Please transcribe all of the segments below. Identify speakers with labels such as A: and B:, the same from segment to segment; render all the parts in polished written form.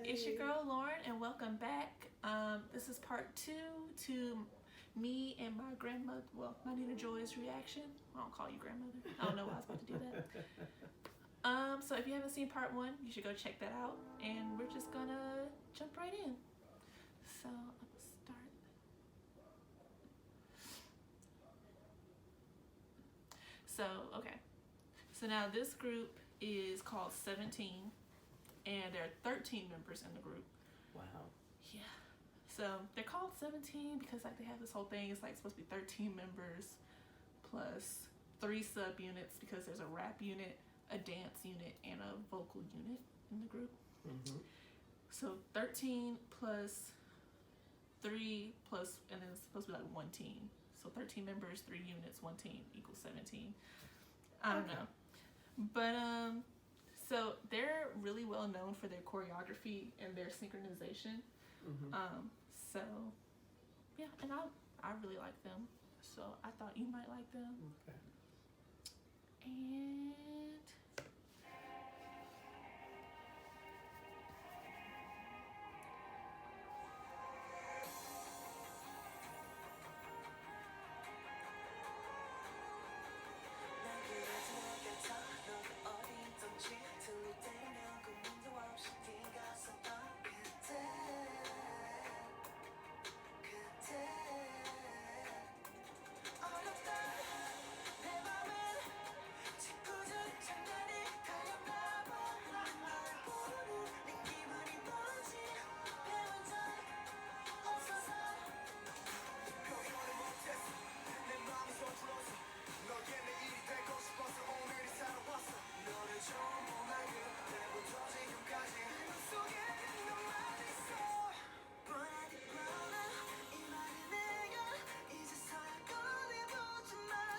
A: It's your girl Lauren, and welcome back. This is part 2 to me and my grandmother, well, my Nina Joy's reaction. I don't call you grandmother. I don't know why I was about to do that. So if you haven't seen part 1, you should go check that out. And we're just gonna jump right in. So I'm gonna start. So, okay. So now this group is called 17. And there are 13 members in the group.
B: Wow.
A: Yeah. So they're called 17 because like they have this whole thing. It's like supposed to be 13 members plus 3 subunits because there's a rap unit, a dance unit, and a vocal unit in the group.
B: Mm-hmm.
A: So 13 plus 3 plus, and then it's supposed to be like 1 team. So 13 members, 3 units, 1 team equals 17. I don't know. But so they're really well known for their choreography and their synchronization.
B: Mm-hmm.
A: So yeah, and I really like them. So I thought you might like them.
B: Okay.
A: And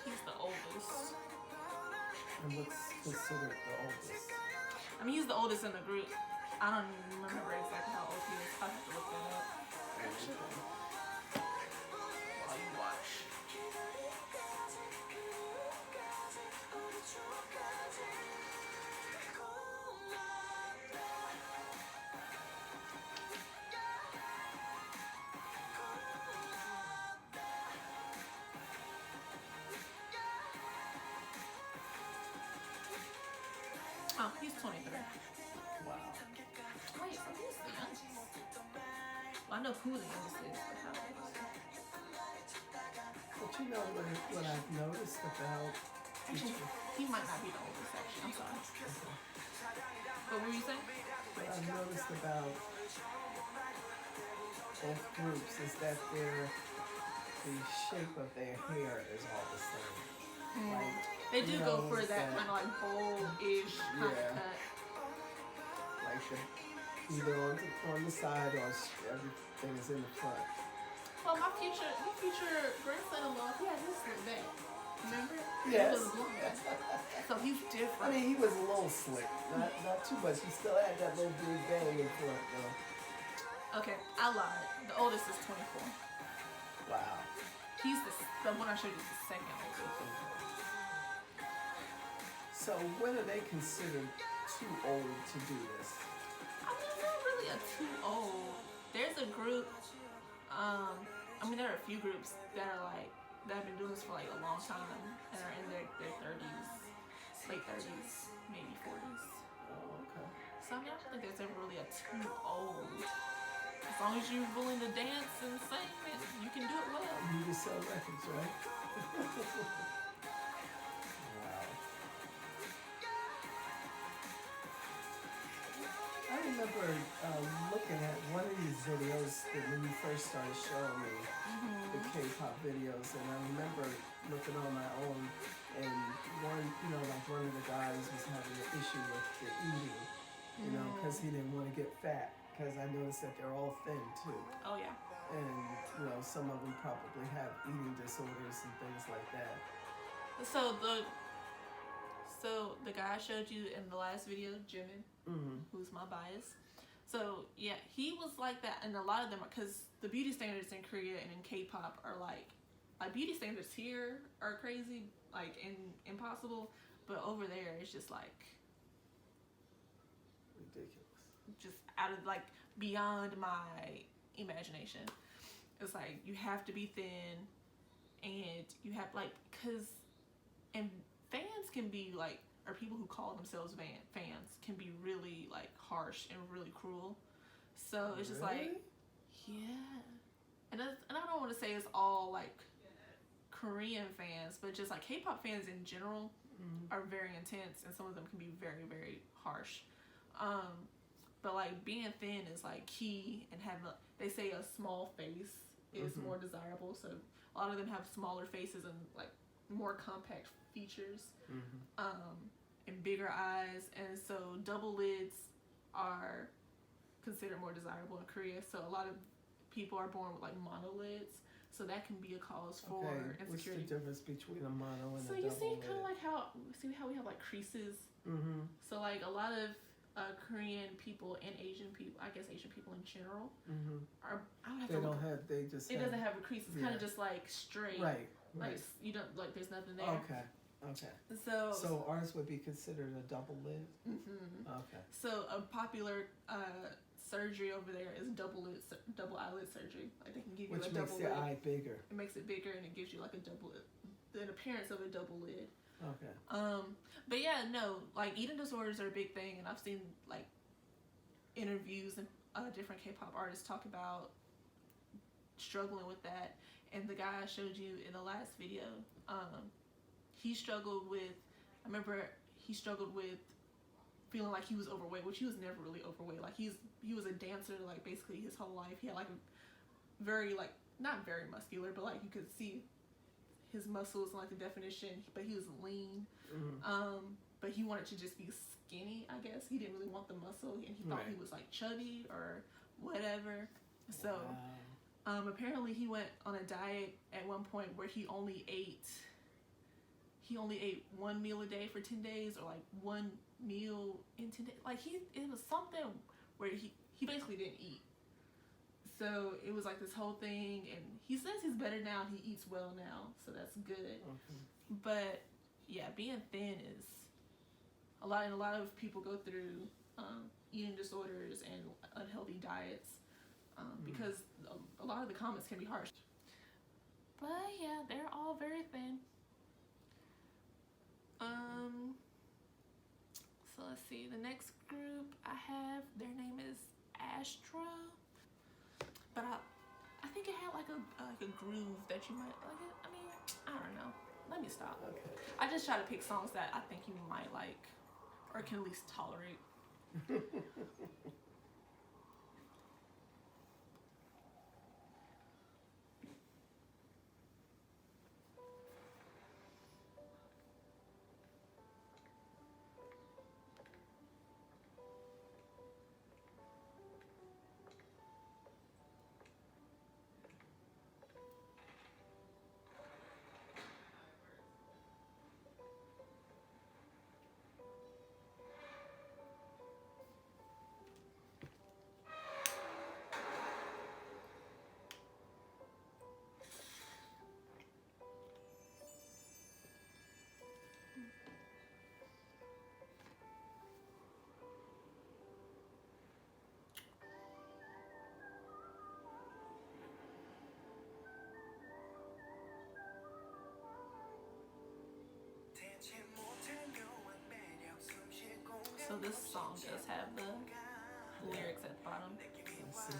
A: he's the oldest.
B: And what's considered the oldest?
A: I mean, he's the oldest in the group. I don't even remember exactly how old he is. I have to look that up. Actually, while you watch. Oh, he's 23.
B: Wow.
A: Wait, so who's the youngest? Well, I know who the youngest is, but how old is he?
B: But you know what I've noticed about
A: Actually, he might not be the oldest, actually. I'm sorry. What were you saying?
B: what I've noticed about both groups is that the shape of their hair is all the same. Like,
A: They do
B: you
A: go
B: know,
A: for that kind of like bold-ish kind of
B: Yeah.
A: cut.
B: like either on the side or everything is in the front.
A: Well, my future grandson-in-law, he had his slick back. Remember?
B: Yes.
A: He was blonde. So he's different.
B: I mean, he was a little slick, not too much. He still had that little big bang in front, though.
A: Okay, I lied. The oldest is 24.
B: Wow.
A: He's the one I showed you is the second oldest.
B: So when are they considered too old to do this?
A: I mean, it's not really a too old. There's a group, I mean, there are a few groups that have been doing this for like a long time and are in their 30s, late 30s, maybe 40s.
B: Oh, okay.
A: So I mean, I don't think there's ever really a too old. As long as you're willing to dance and sing, you can do it well.
B: You just sell records, right? Wow. I remember looking at one of these videos that when you first started showing me the K-pop videos, and I remember looking on my own, and one of the guys was having an issue with the eating, you know, because he didn't want to get fat. Because I noticed that they're all thin too,
A: Oh yeah.
B: and some of them probably have eating disorders and things like that.
A: So the guy I showed you in the last video, Jimin,
B: Mm-hmm.
A: who's my bias. So yeah, he was like that, and a lot of them, because the beauty standards in Korea and in K-pop are like beauty standards here are crazy, like impossible, but over there it's just like
B: Ridiculous.
A: just out of like beyond my imagination. It's like you have to be thin, and you have like and fans can be like, or people who call themselves fans can be really like harsh and really cruel. So it's just like, yeah, and I don't want to say it's all like Korean fans, but just like K-pop fans in general are very intense, and some of them can be very, very harsh. But like being thin is like key, and they say a small face is more desirable. So a lot of them have smaller faces and like more compact features, and bigger eyes, and so double lids are considered more desirable in Korea. So a lot of people are born with like monolids. So that can be a cause for insecurity.
B: What's the difference between a mono and a double?
A: So you see kind of like how we have like creases. So like a lot of Korean people and Asian people, I guess Asian people in general, are it doesn't have a crease. It's kind of just like straight.
B: Right.
A: Like you don't like there's nothing there.
B: Okay. So ours would be considered a double lid. Okay.
A: So a popular surgery over there is double eyelid surgery. Like they can give you a double lid.
B: Which makes the eye bigger.
A: It makes it bigger, and it gives you like an appearance of a double lid.
B: Okay.
A: But yeah, no, like eating disorders are a big thing, and I've seen like interviews and different K-pop artists talk about struggling with that. And the guy I showed you in the last video, he struggled with. I remember he struggled with feeling like he was overweight, which he was never really overweight. Like he was a dancer like basically his whole life. He had like a very like not very muscular, but like you could see his muscles and like the definition, but he was lean. But he wanted to just be skinny, I guess. He didn't really want the muscle, and he thought he was like chubby or whatever. So apparently he went on a diet at one point where he only ate one meal a day for 10 days, or like one meal in 10 days. Like it was something where he basically didn't eat. So it was like this whole thing, and he says he's better now. He eats well now, so that's good. But yeah, being thin is a lot, and a lot of people go through eating disorders and unhealthy diets because a lot of the comments can be harsh. But yeah, they're all very thin. So let's see, the next group I have, their name is ASTRO. But I think it had like a groove that you might like. I mean, I don't know. Let me stop.
B: Okay.
A: I just try to pick songs that I think you might like, or can at least tolerate. So this song does have the lyrics at the bottom.
B: Let's see.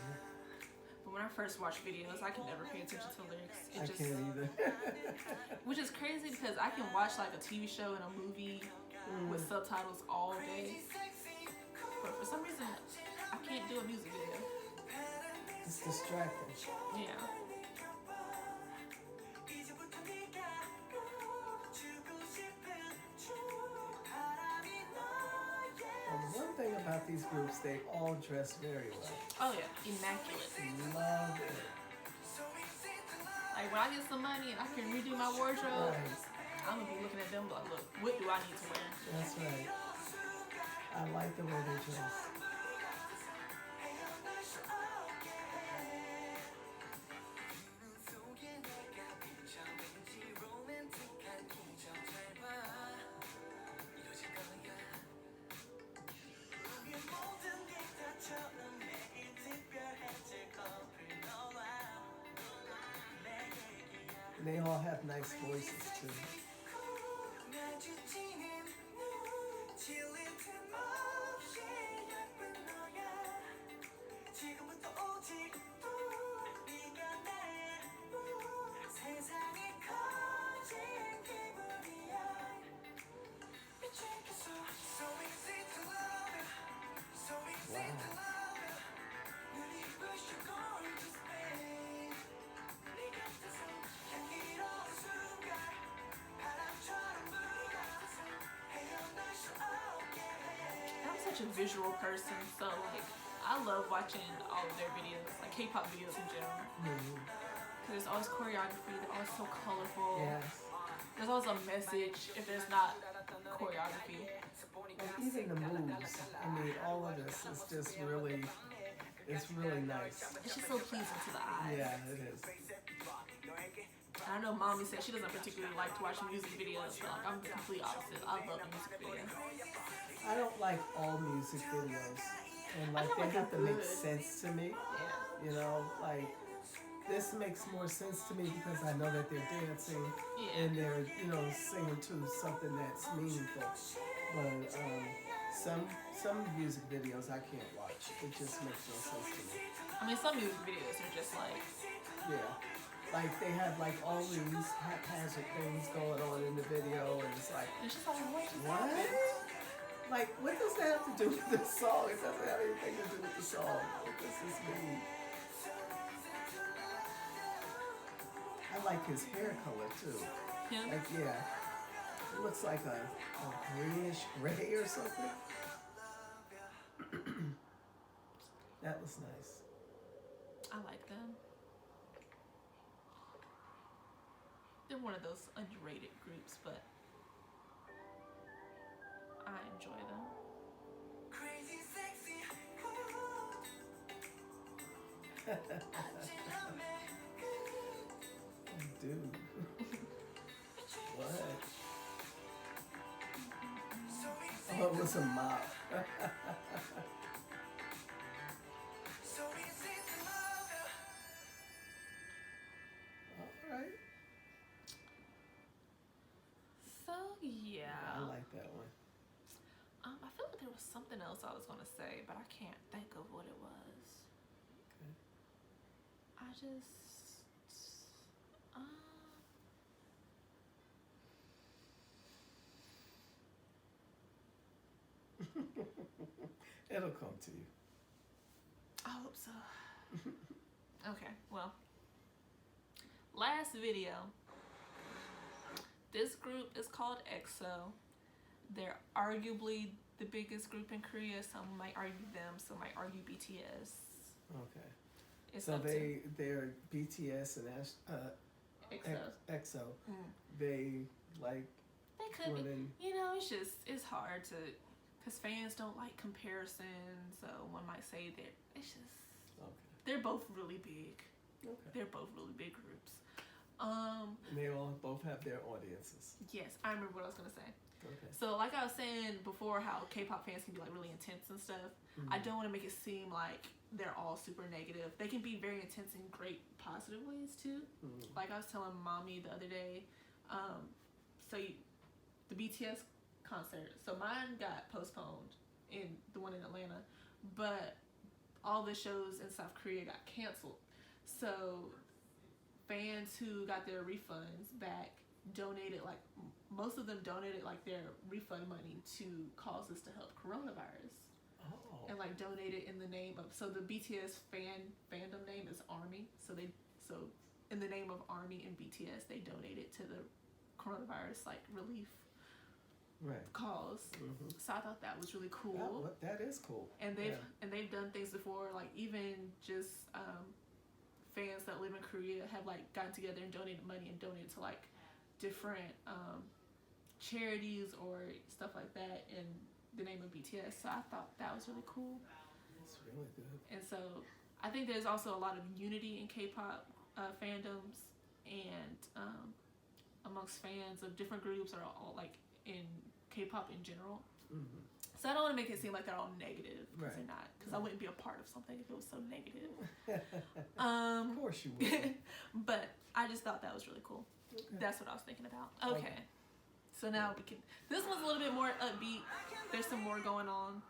A: But when I first watch videos, I can never pay attention to lyrics.
B: I can't either.
A: Which is crazy because I can watch like a TV show and a movie with subtitles all day. But for some reason, I can't do a music video.
B: It's distracting.
A: Yeah.
B: One thing about these groups, they all dress very well.
A: Oh yeah, immaculate.
B: Love it.
A: Like when I get some money and I can redo my wardrobe, I'm gonna be looking at them like, look, what do I need to wear?
B: That's right. I like the way they dress. And they all have nice voices too.
A: I'm such a visual person, so like I love watching all of their videos, like K-pop videos in general. Because there's always choreography, they're always so colorful.
B: Yes.
A: There's always a message if there's not choreography.
B: Like even the moves, I mean, all of this is just really, it's really nice.
A: It's just so pleasing to the eye.
B: Yeah, it is.
A: I know Mommy said she doesn't particularly like to watch music videos, but like I'm the complete opposite. I love music videos.
B: I don't like all music videos, and like they have to make sense to me.
A: Yeah.
B: You know, like this makes more sense to me because I know that they're dancing and they're, you know, singing to something that's meaningful. But some music videos I can't watch. It just makes no sense to me.
A: I mean, some music videos are just like,
B: yeah, like they have like all these haphazard things going on in the video, and it's like,
A: it's just like
B: what? Like, what does that have to do with the song? It doesn't have anything to do with the song. What does this mean? I like his hair color too.
A: him.
B: Like, yeah, it looks like a greenish gray or something. That was nice.
A: I like them. They're one of those underrated groups, but I enjoy them.
B: Oh, dude. What? Oh, it was a mop. Alright.
A: So yeah.
B: I like that one.
A: I feel like there was something else I was gonna say, but I can't think of what it was.
B: Okay.
A: I just
B: It'll come to you.
A: I hope so. Okay, well, last video. This group is called EXO. They're arguably the biggest group in Korea. Some might argue them, some might argue BTS.
B: Okay.
A: It's
B: So
A: up to
B: they're BTS and
A: EXO.
B: EXO. They like
A: They could be.
B: running.
A: You know, it's hard to, because fans don't like comparisons. So one might say that it's just
B: Okay.
A: they're both really big.
B: Okay.
A: They're both really big groups.
B: And they all both have their audiences.
A: Yes, I remember what I was gonna say.
B: Okay.
A: So like I was saying before, how K-pop fans can be like really intense and stuff. I don't want to make it seem like they're all super negative. They can be very intense in great positive ways too. Like I was telling Mommy the other day, the BTS concert. So mine got postponed, in the one in Atlanta, but all the shows in South Korea got canceled. So fans who got their refunds back donated, like most of them donated like their refund money to causes to help coronavirus.
B: Oh.
A: And like donated in the name of, so the BTS fandom name is ARMY. So in the name of ARMY and BTS, they donated to the coronavirus like relief cause. So I thought that was really cool.
B: That is cool.
A: And they've done things before, like even just fans that live in Korea have like gotten together and donated money and donated to like different charities or stuff like that in the name of BTS. So I thought that was really cool.
B: It's really good.
A: And so I think there's also a lot of unity in K-pop fandoms and amongst fans of different groups, or all like in K-pop in general. So I don't want to make it seem like they're all negative, because
B: Right.
A: they're not. Because I wouldn't be a part of something if it was so negative.
B: Of course you would.
A: But I just thought that was really cool.
B: Okay.
A: That's what I was thinking about. Okay. So now we can. This one's a little bit more upbeat. There's some more going on.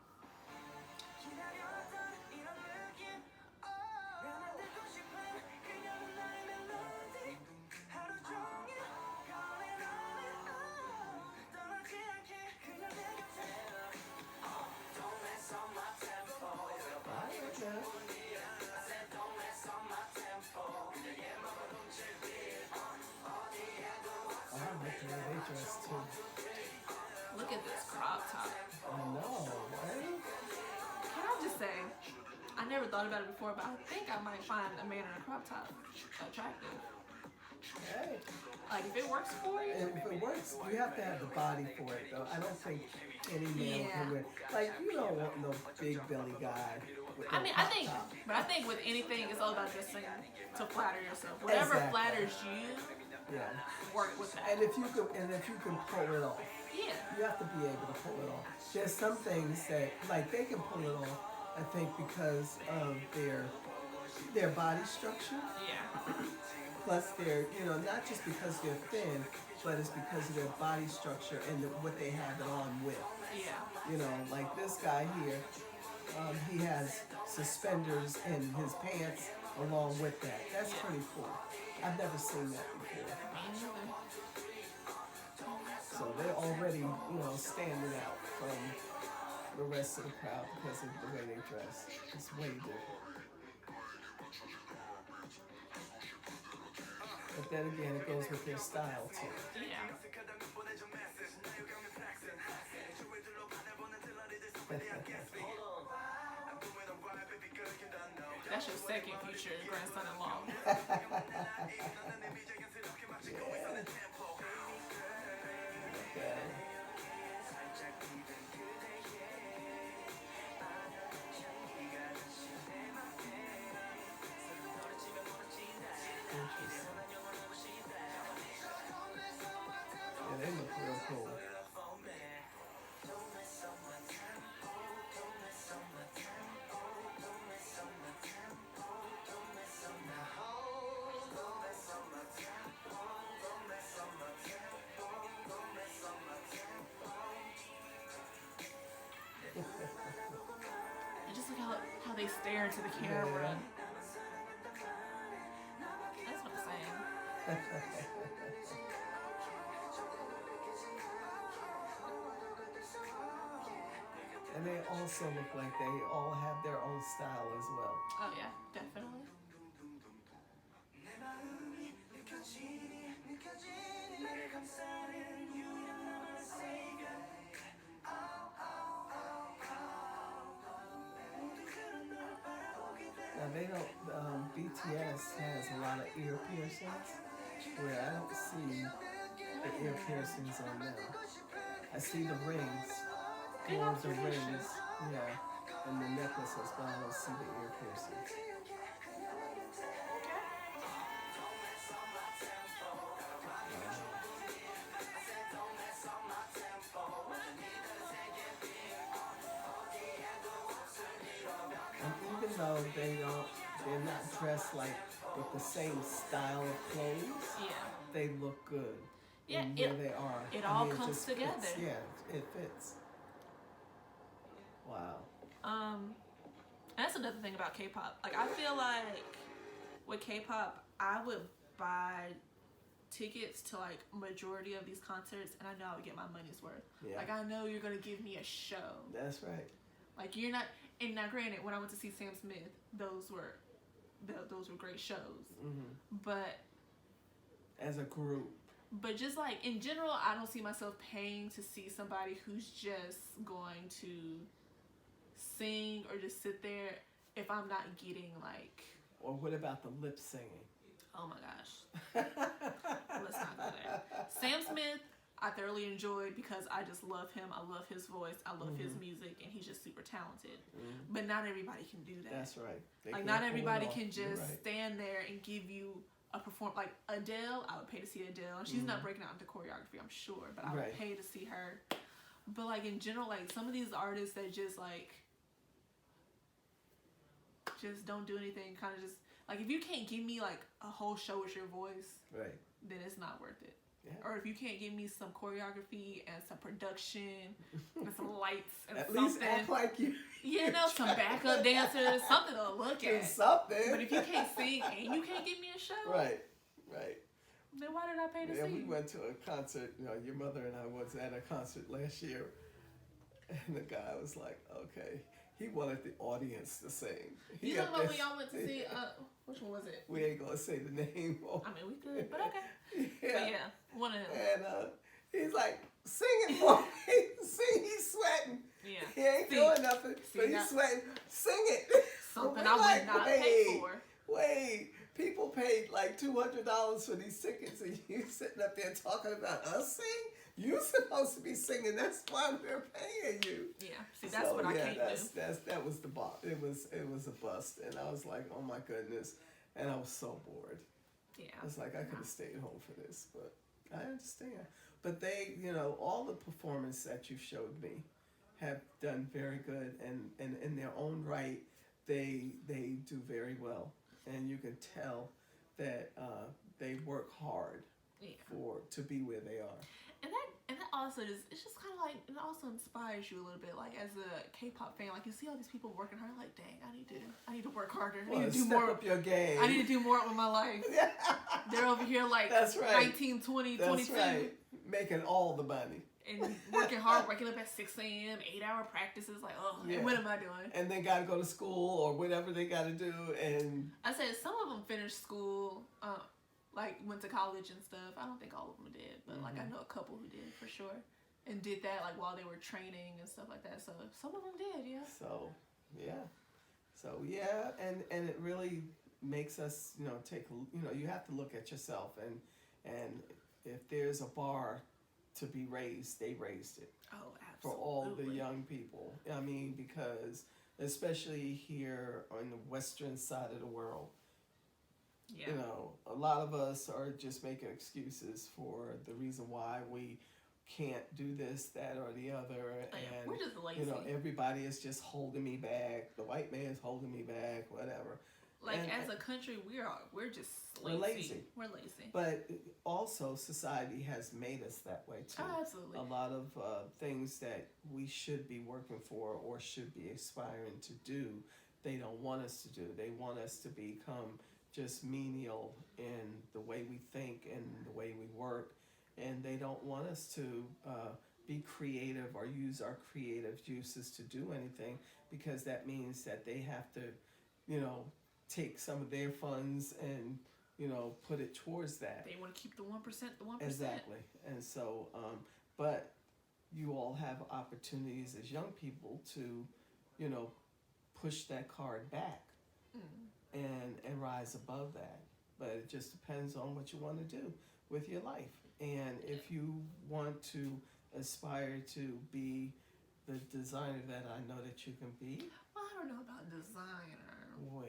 A: Look at this crop top.
B: I know, right?
A: Can I just say, I never thought about it before, but I think I might find a man in a crop top attractive.
B: Hey.
A: Like, if it works for you.
B: And if it works, you have to have the body for it, though. I don't think any man can wear. Like, you don't want no big belly guy. With
A: I
B: no
A: mean, I
B: crop
A: think,
B: top.
A: but I think with anything, it's all about dressing to flatter yourself. Whatever
B: Exactly.
A: flatters you,
B: Yeah.
A: work with that.
B: And if you can pull it off,
A: Yeah.
B: you have to be able to pull it off. There's some things that, like, they can pull it off, I think, because of their body structure.
A: Yeah.
B: Plus, not just because they're thin, but it's because of their body structure and what they have it on with.
A: Yeah.
B: Like this guy here, he has suspenders in his pants along with that. That's pretty cool. I've never seen that before.
A: Me neither.
B: So they're already, standing out from the rest of the crowd because of the way they dress. It's way different. But then again, it goes with their style too.
A: Yeah. That's your second future grandson-in-law.
B: Yeah, they look real cool.
A: And just look how they stare into the camera. That's what I'm saying.
B: And they also look like they all have their own style as well.
A: Oh yeah, definitely.
B: Now they don't, BTS has a lot of ear piercings, where I don't see the ear piercings on them. I see the rings, more of the rings, yeah, and the necklaces, but I don't see the ear piercings. And even though they're not dressed like with the same style of clothes,
A: Yeah.
B: they look good.
A: Yeah,
B: in where they are.
A: it all
B: it
A: comes
B: just
A: together.
B: Fits. Yeah, it fits. Wow.
A: And that's another thing about K-pop. Like, I feel like with K-pop, I would buy tickets to like majority of these concerts, and I know I would get my money's worth.
B: Yeah.
A: Like, I know you're gonna give me a show.
B: That's right.
A: Like, you're not. And now, granted, when I went to see Sam Smith, those were great shows.
B: Mm-hmm.
A: But
B: As a group.
A: just like in general, I don't see myself paying to see somebody who's just going to sing or just sit there if I'm not getting like.
B: Or what about the lip singing?
A: Oh my gosh. Let's not go there. Sam Smith, I thoroughly enjoyed because I just love him. I love his voice. I love his music, and he's just super talented.
B: Mm-hmm.
A: But not everybody can do that.
B: That's right. They
A: Like,
B: can't
A: not
B: pull it
A: everybody
B: off.
A: can
B: You're
A: just
B: right.
A: stand there and give you a perform. Like Adele, I would pay to see Adele. And she's not breaking out into choreography, I'm sure, but I would
B: Right.
A: pay to see her. But like in general, like some of these artists that just like just don't do anything, kind of just like if you can't give me like a whole show with your voice,
B: Right.
A: then it's not worth it.
B: Yeah.
A: Or if you can't give me some choreography and some production and some lights and
B: At
A: something,
B: least act like you.
A: you know, some backup dancers, something to look
B: Do
A: at.
B: something.
A: But if you can't sing and you can't give me a show,
B: Right.
A: then why did I pay to
B: Yeah,
A: see?
B: we went to a concert. You know, your mother and I was at a concert last year, and the guy was like, "Okay." He wanted the audience to sing.
A: You know about when y'all went to see? Which one was it?
B: We ain't gonna say the name.
A: I mean, we could, but okay.
B: Yeah.
A: But yeah, one of them.
B: And he's like, "Sing it for me." Sing. He's sweating.
A: Yeah.
B: He ain't doing nothing, but he's
A: that-
B: sweating. Sing it.
A: Something
B: We're
A: I
B: like,
A: would not pay for.
B: Wait, people paid like $200 for these tickets, and you sitting up there talking about us sing? You supposed to be singing. That's why we're paying you.
A: Yeah. See, that's what I can't do.
B: That was the bop. It was a bust, and I was like, oh my goodness, and I was so bored.
A: Yeah.
B: I was like, I could have stayed home for this, but I understand. But they, you know, all the performance that you showed me have done very good, and in their own right, they do very well, and you can tell that they work hard to be where they are.
A: And that also it's just kind of like, it also inspires you a little bit, like as a K-pop fan, like you see all these people working hard, like dang, I need to work harder. I need to do
B: step
A: more.
B: Up your game.
A: I need to do more with my life. They're over here like
B: That's right.
A: 19, 20,
B: That's
A: 22.
B: right. Making all the money.
A: And working hard, waking up at 6 a.m., 8-hour practices, like, oh,
B: Yeah.
A: what am I doing?
B: And they got to go to school or whatever they got to do. And
A: I said some of them finished school, like went to college and stuff. I don't think all of them did, but like I know a couple who did for sure. And did that like while they were training and stuff like that. So some of them did, yeah.
B: So yeah, and it really makes us, you know, you have to look at yourself, and if there's a bar to be raised, they raised it.
A: Oh, absolutely.
B: For all the young people. I mean, because especially here on the western side of the world,
A: yeah.
B: you know, a lot of us are just making excuses for the reason why we can't do this, that, or the other, and
A: we're just lazy.
B: you know, everybody is just holding me back. The white man's holding me back, whatever.
A: Like as a country, we're just lazy. We're lazy.
B: But also, society has made us that way too.
A: Oh, absolutely.
B: A lot of things that we should be working for or should be aspiring to do, they don't want us to do. They want us to become just menial in the way we think and the way we work, and they don't want us to be creative or use our creative juices to do anything, because that means that they have to, you know, take some of their funds and, you know, put it towards that.
A: They want to keep the 1%, the 1%.
B: Exactly. And so, but you all have opportunities as young people to, you know, push that card back and rise above that. But it just depends on what you want to do with your life. And if you want to aspire to be the designer that I know that you can be.
A: Well, I don't know about designer.
B: Well,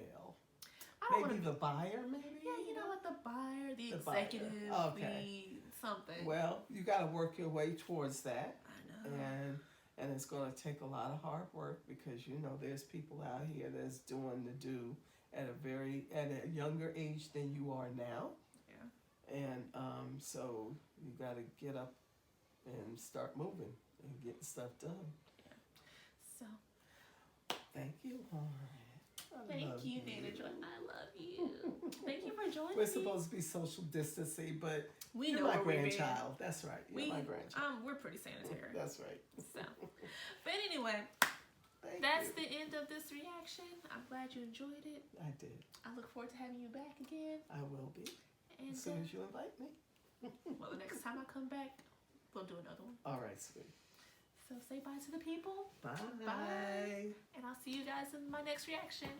A: Maybe
B: the buyer, maybe?
A: Yeah, you know what, the buyer, the executive, something.
B: Well, you got to work your way towards that.
A: I know.
B: And it's going to take a lot of hard work, because, you know, there's people out here that's doing the do at a younger age than you are now.
A: Yeah.
B: And so you got to get up and start moving and getting stuff done.
A: Yeah. So.
B: Thank you, Lauren.
A: Thank you, Dana Joy. I love you. Thank you for joining me.
B: We're supposed to be social distancing, but you're
A: know
B: my
A: where we've
B: grandchild. That's right. You're my grandchild.
A: We're pretty sanitary.
B: That's right.
A: So, but anyway, that's the end of this reaction. I'm glad you enjoyed it.
B: I did.
A: I look forward to having you back again.
B: I will be.
A: And
B: as soon as you invite me.
A: Well, the next time I come back, we'll do another one.
B: All right, sweetie.
A: So say bye to the people.
B: Bye.
A: Bye. And I'll see you guys in my next reaction.